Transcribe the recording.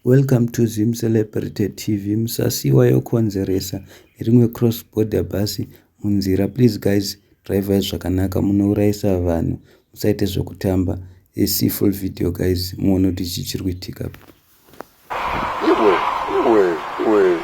Welcome to Zim Celebrated TV. Musasiwa yokonzeresa nerimwe cross border basi munzira. Please guys, drive zvakanaka, munourayisa vanhu, musaite zvekutamba. See full video guys, muone kuti chichiri kuitika. Iwe.